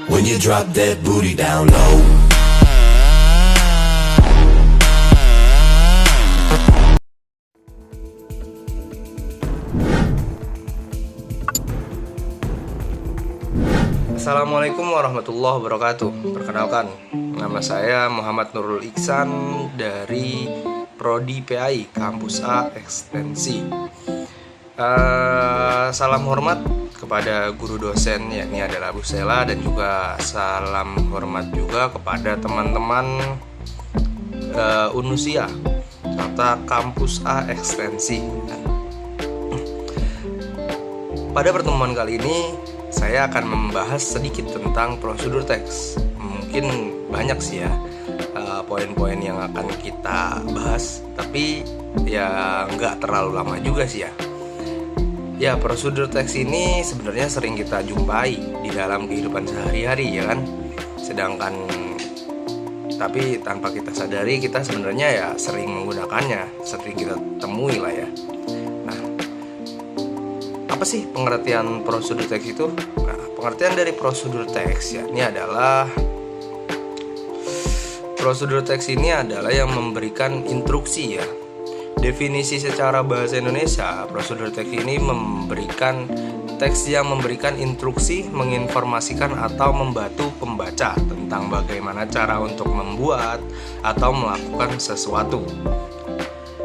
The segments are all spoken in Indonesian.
when you drop that booty down low. Assalamualaikum warahmatullahi wabarakatuh. Perkenalkan, nama saya Muhammad Nurul Iksan dari Prodi PAI Kampus A Ekstensi. Salam hormat kepada guru dosen, yakni adalah Bu Sela, dan juga salam hormat juga kepada teman-teman Unusia serta Kampus A Ekstensi. Pada pertemuan kali ini saya akan membahas sedikit tentang prosedur teks. Mungkin banyak sih ya poin-poin yang akan kita bahas, tapi ya nggak terlalu lama juga sih ya. Ya, prosedur teks ini sebenarnya sering kita jumpai di dalam kehidupan sehari-hari, ya kan. Sedangkan tapi tanpa kita sadari, kita sebenarnya ya sering menggunakannya, sering kita temui lah ya. Apa sih pengertian prosedur teks itu? Nah, pengertian dari prosedur teks ya, ini adalah prosedur teks ini adalah yang memberikan instruksi ya. Definisi secara bahasa Indonesia, prosedur teks ini memberikan teks yang memberikan instruksi, menginformasikan atau membantu pembaca tentang bagaimana cara untuk membuat atau melakukan sesuatu.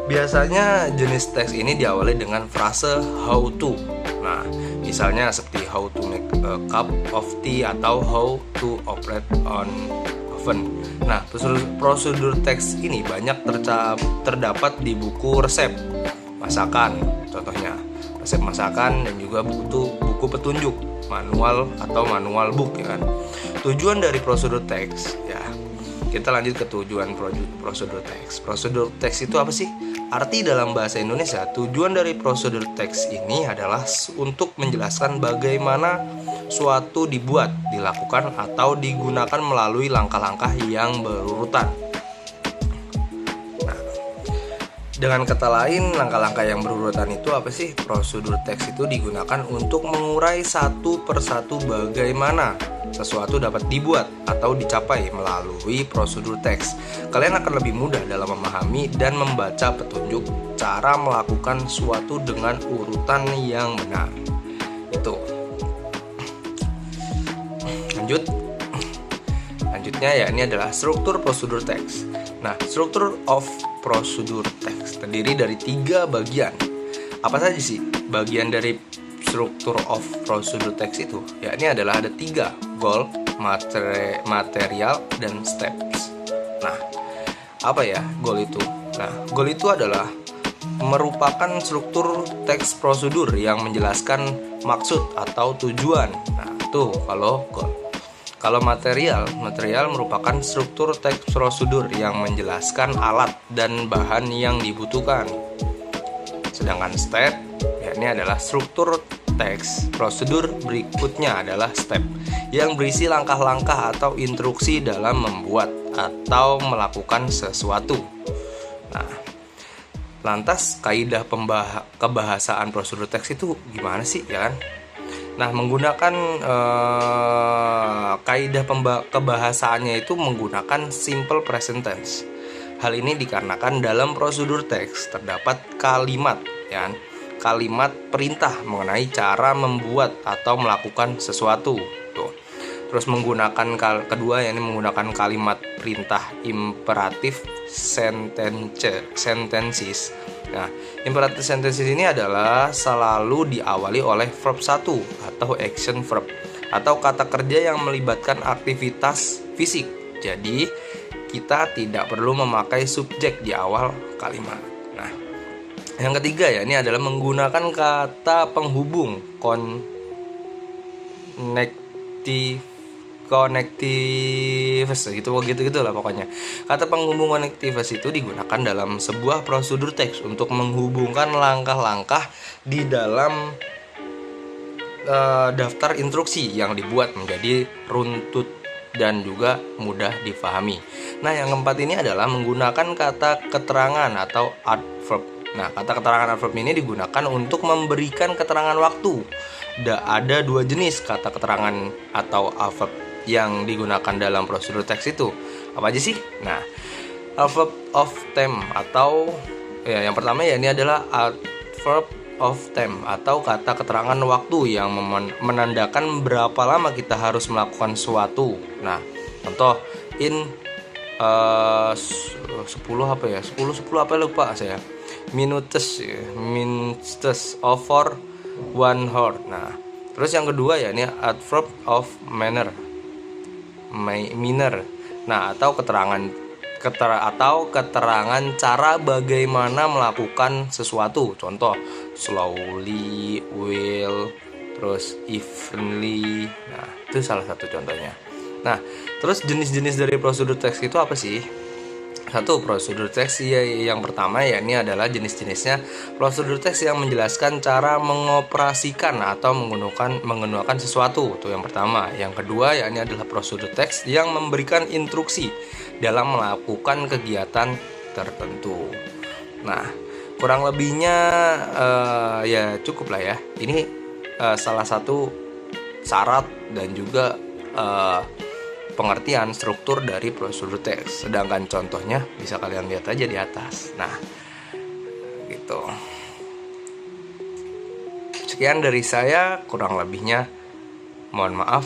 Biasanya jenis teks ini diawali dengan frase how to. Nah, misalnya seperti how to make a cup of tea atau how to operate on oven. Nah, prosedur teks ini banyak terdapat di buku resep masakan, contohnya resep masakan, dan juga buku petunjuk, manual atau manual book ya kan. Tujuan dari prosedur teks ya. Kita lanjut ke tujuan prosedur teks. Prosedur teks itu apa sih? Arti dalam bahasa Indonesia, tujuan dari prosedur teks ini adalah untuk menjelaskan bagaimana suatu dibuat, dilakukan, atau digunakan melalui langkah-langkah yang berurutan. Nah, dengan kata lain, langkah-langkah yang berurutan itu apa sih? Prosedur teks itu digunakan untuk mengurai satu persatu bagaimana sesuatu dapat dibuat atau dicapai melalui prosedur teks. Kalian akan lebih mudah dalam memahami dan membaca petunjuk cara melakukan suatu dengan urutan yang benar. Itu. Lanjutnya ya, ini adalah struktur prosedur teks. Nah, struktur of prosedur teks terdiri dari 3 bagian. Apa saja sih bagian dari struktur of prosedur teks itu? Ya, ini adalah ada 3: goal, material, dan steps. Nah, apa ya goal itu? Nah, goal itu adalah merupakan struktur teks prosedur yang menjelaskan maksud atau tujuan. Nah, tuh kalau goal. Kalau material merupakan struktur teks prosedur yang menjelaskan alat dan bahan yang dibutuhkan. Sedangkan step, ya, ini adalah struktur teks prosedur berikutnya adalah step, yang berisi langkah-langkah atau instruksi dalam membuat atau melakukan sesuatu. Nah, lantas kaidah kebahasaan prosedur teks itu gimana sih, ya kan? Nah, menggunakan kaidah kebahasaannya itu menggunakan simple present tense. Hal ini dikarenakan dalam prosedur teks terdapat kalimat, ya kan? Kalimat perintah mengenai cara membuat atau melakukan sesuatu. Tuh. Terus menggunakan kedua, yakni menggunakan kalimat perintah imperatif sentences. Nah, imperatif sentences ini adalah selalu diawali oleh verb 1 atau action verb atau kata kerja yang melibatkan aktivitas fisik. Jadi, kita tidak perlu memakai subjek di awal kalimat. Nah, yang ketiga ya, ini adalah menggunakan kata penghubung connectives gitu lah pokoknya. Kata penghubung connectives itu digunakan dalam sebuah prosedur teks untuk menghubungkan langkah-langkah di dalam daftar instruksi yang dibuat menjadi runtut dan juga mudah difahami. Nah, yang keempat ini adalah menggunakan kata keterangan atau adverb. Nah, kata keterangan adverb ini digunakan untuk memberikan keterangan waktu. Ada dua jenis kata keterangan atau adverb, yang digunakan dalam prosedur teks itu. Apa aja sih? Nah, adverb of time atau ya yang pertama ya ini adalah adverb of time atau kata keterangan waktu yang menandakan berapa lama kita harus melakukan suatu. Nah, contoh in 10 apa ya? 10 apa lupa saya. Minutes over 1 hour. Nah, terus yang kedua ya ini adverb of manner. Nah, atau keterangan cara bagaimana melakukan sesuatu. Contoh slowly, will, terus evenly. Nah, itu salah satu contohnya. Nah, terus jenis-jenis dari prosedur teks itu apa sih? Satu, prosedur teks yang pertama ya ini adalah jenis-jenisnya prosedur teks yang menjelaskan cara mengoperasikan atau menggunakan sesuatu. Itu yang pertama. Yang kedua ya ini adalah prosedur teks yang memberikan instruksi dalam melakukan kegiatan tertentu. Nah, kurang lebihnya ya cukup lah ya. Ini salah satu syarat dan juga pengertian struktur dari prosedur teks. Sedangkan contohnya bisa kalian lihat aja di atas. Nah, gitu. Sekian dari saya, kurang lebihnya mohon maaf.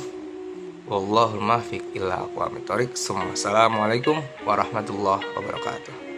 Wallahul muwaffiq ila aqwamit thoriq. Assalamualaikum warahmatullahi wabarakatuh.